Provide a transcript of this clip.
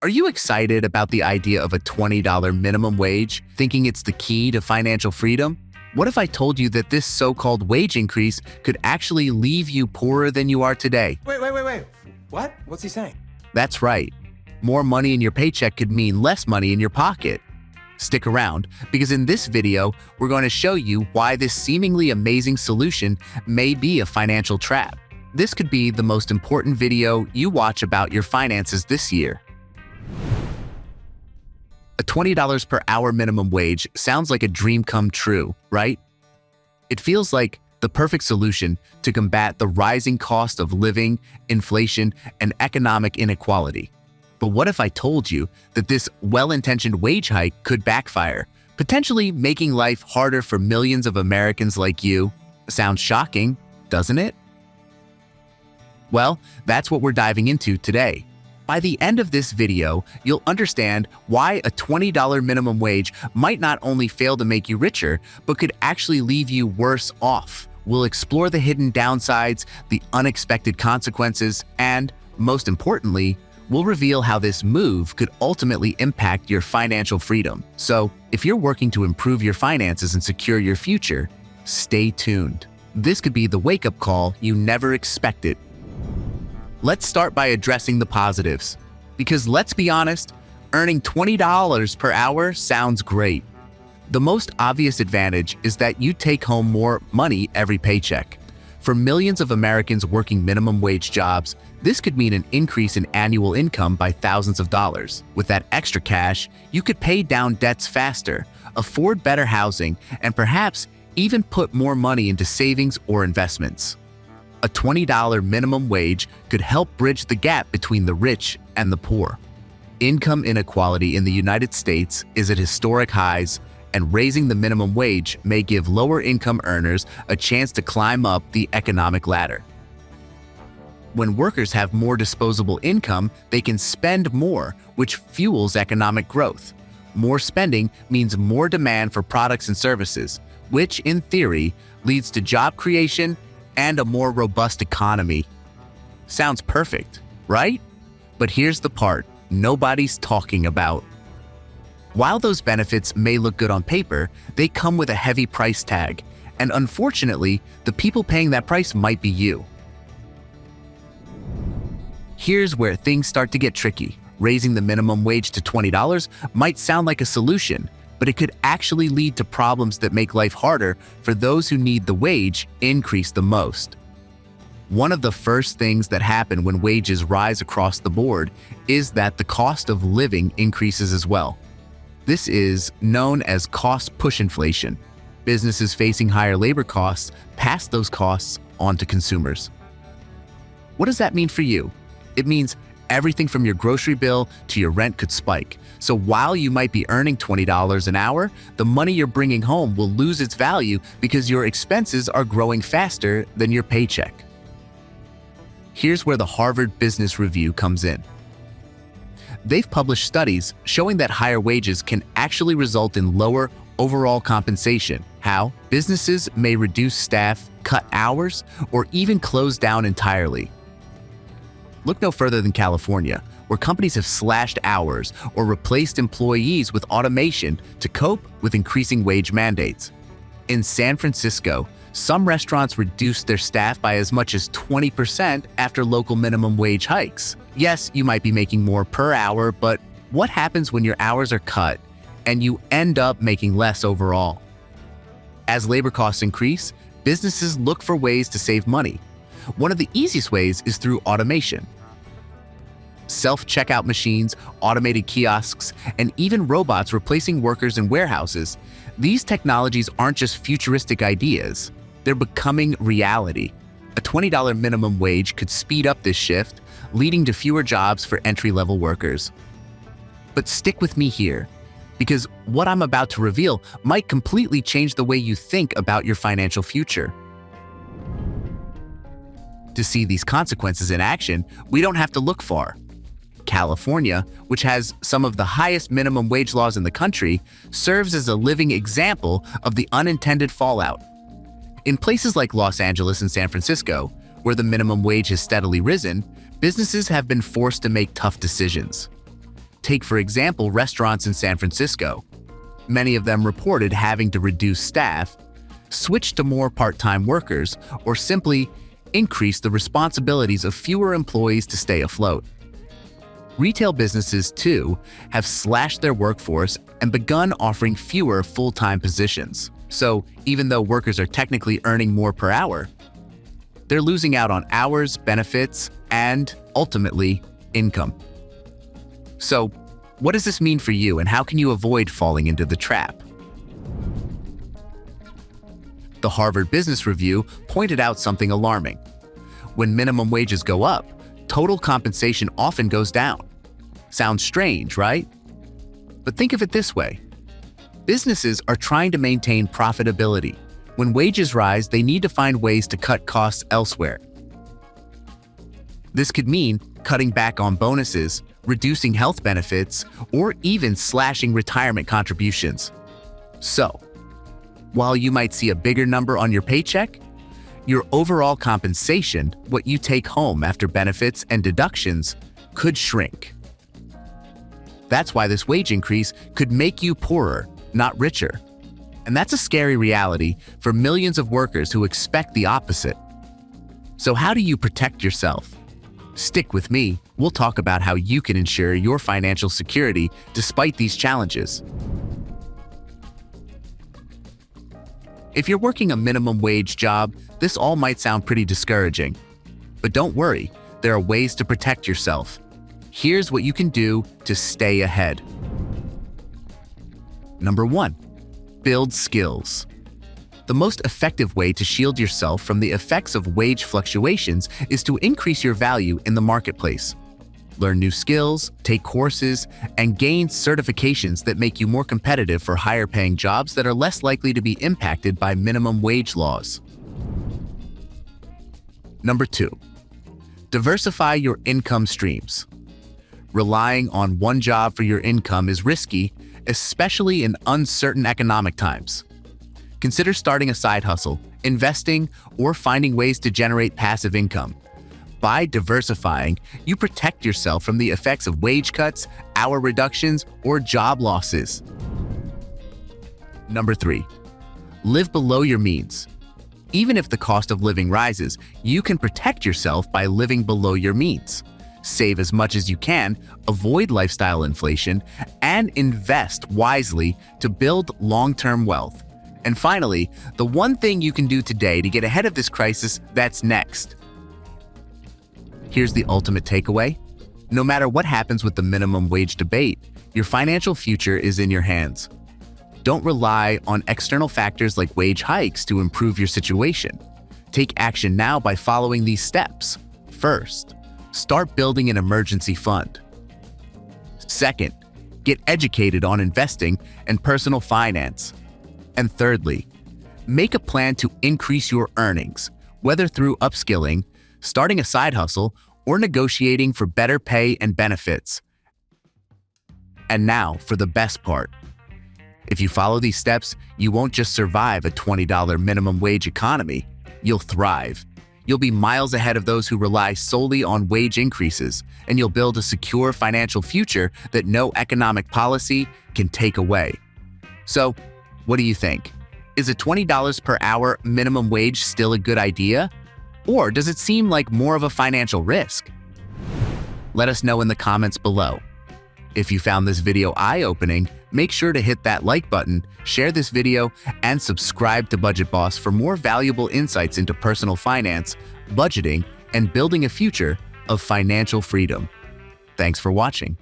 Are you excited about the idea of a $20 minimum wage, thinking it's the key to financial freedom? What if I told you that this so-called wage increase could actually leave you poorer than you are today? Wait. What? What's he saying? That's right. More money in your paycheck could mean less money in your pocket. Stick around, because in this video, we're going to show you why this seemingly amazing solution may be a financial trap. This could be the most important video you watch about your finances this year. A $20 per hour minimum wage sounds like a dream come true, right? It feels like the perfect solution to combat the rising cost of living, inflation, and economic inequality. But what if I told you that this well-intentioned wage hike could backfire, potentially making life harder for millions of Americans like you? Sounds shocking, doesn't it? Well, that's what we're diving into today. By the end of this video, you'll understand why a $20 minimum wage might not only fail to make you richer, but could actually leave you worse off. We'll explore the hidden downsides, the unexpected consequences, and, most importantly, we'll reveal how this move could ultimately impact your financial freedom. So, if you're working to improve your finances and secure your future, stay tuned. This could be the wake-up call you never expected. Let's start by addressing the positives. Because let's be honest, earning $20 per hour sounds great. The most obvious advantage is that you take home more money every paycheck. For millions of Americans working minimum wage jobs, this could mean an increase in annual income by thousands of dollars. With that extra cash, you could pay down debts faster, afford better housing, and perhaps even put more money into savings or investments. A $20 minimum wage could help bridge the gap between the rich and the poor. Income inequality in the United States is at historic highs, and raising the minimum wage may give lower-income earners a chance to climb up the economic ladder. When workers have more disposable income, they can spend more, which fuels economic growth. More spending means more demand for products and services, which, in theory, leads to job creation and a more robust economy. Sounds perfect, right? But here's the part nobody's talking about. While those benefits may look good on paper, they come with a heavy price tag, and unfortunately, the people paying that price might be you. Here's where things start to get tricky. Raising the minimum wage to $20 might sound like a solution, but it could actually lead to problems that make life harder for those who need the wage increase the most. One of the first things that happen when wages rise across the board is that the cost of living increases as well. This is known as cost push inflation. Businesses facing higher labor costs pass those costs on to consumers. What does that mean for you? It means everything from your grocery bill to your rent could spike. So while you might be earning $20 an hour, the money you're bringing home will lose its value because your expenses are growing faster than your paycheck. Here's where the Harvard Business Review comes in. They've published studies showing that higher wages can actually result in lower overall compensation. How? Businesses may reduce staff, cut hours, or even close down entirely. Look no further than California, where companies have slashed hours or replaced employees with automation to cope with increasing wage mandates. In San Francisco, some restaurants reduced their staff by as much as 20% after local minimum wage hikes. Yes, you might be making more per hour, but what happens when your hours are cut and you end up making less overall? As labor costs increase, businesses look for ways to save money. One of the easiest ways is through automation. Self-checkout machines, automated kiosks, and even robots replacing workers in warehouses. These technologies aren't just futuristic ideas, they're becoming reality. A $20 minimum wage could speed up this shift, leading to fewer jobs for entry-level workers. But stick with me here, because what I'm about to reveal might completely change the way you think about your financial future. To see these consequences in action, we don't have to look far. California, which has some of the highest minimum wage laws in the country, serves as a living example of the unintended fallout. In places like Los Angeles and San Francisco, where the minimum wage has steadily risen, businesses have been forced to make tough decisions. Take, for example, restaurants in San Francisco. Many of them reported having to reduce staff, switch to more part-time workers, or simply increase the responsibilities of fewer employees to stay afloat. Retail businesses, too, have slashed their workforce and begun offering fewer full-time positions. So even though workers are technically earning more per hour, they're losing out on hours, benefits, and, ultimately, income. So, what does this mean for you, and how can you avoid falling into the trap? The Harvard Business Review pointed out something alarming. When minimum wages go up, total compensation often goes down. Sounds strange, right? But think of it this way. Businesses are trying to maintain profitability. When wages rise, they need to find ways to cut costs elsewhere. This could mean cutting back on bonuses, reducing health benefits, or even slashing retirement contributions. So, while you might see a bigger number on your paycheck, your overall compensation, what you take home after benefits and deductions, could shrink. That's why this wage increase could make you poorer, not richer. And that's a scary reality for millions of workers who expect the opposite. So how do you protect yourself? Stick with me. We'll talk about how you can ensure your financial security despite these challenges. If you're working a minimum wage job, this all might sound pretty discouraging. But don't worry, there are ways to protect yourself. Here's what you can do to stay ahead. Number 1. Build skills. The most effective way to shield yourself from the effects of wage fluctuations is to increase your value in the marketplace. Learn new skills, take courses, and gain certifications that make you more competitive for higher-paying jobs that are less likely to be impacted by minimum wage laws. Number 2. Diversify your income streams. Relying on one job for your income is risky, especially in uncertain economic times. Consider starting a side hustle, investing, or finding ways to generate passive income. By diversifying, you protect yourself from the effects of wage cuts, hour reductions, or job losses. Number 3. Live below your means. Even if the cost of living rises, you can protect yourself by living below your means. Save as much as you can, avoid lifestyle inflation, and invest wisely to build long-term wealth. And finally, the one thing you can do today to get ahead of this crisis that's next. Here's the ultimate takeaway. No matter what happens with the minimum wage debate, your financial future is in your hands. Don't rely on external factors like wage hikes to improve your situation. Take action now by following these steps. First, start building an emergency fund. Second, get educated on investing and personal finance. And thirdly, make a plan to increase your earnings, whether through upskilling, starting a side hustle, or negotiating for better pay and benefits. And now for the best part. If you follow these steps, you won't just survive a $20 minimum wage economy, you'll thrive. You'll be miles ahead of those who rely solely on wage increases, and you'll build a secure financial future that no economic policy can take away. So, what do you think? Is a $20 per hour minimum wage still a good idea? Or does it seem like more of a financial risk? Let us know in the comments below. If you found this video eye-opening, make sure to hit that like button, share this video, and subscribe to Budget Boss for more valuable insights into personal finance, budgeting, and building a future of financial freedom. Thanks for watching.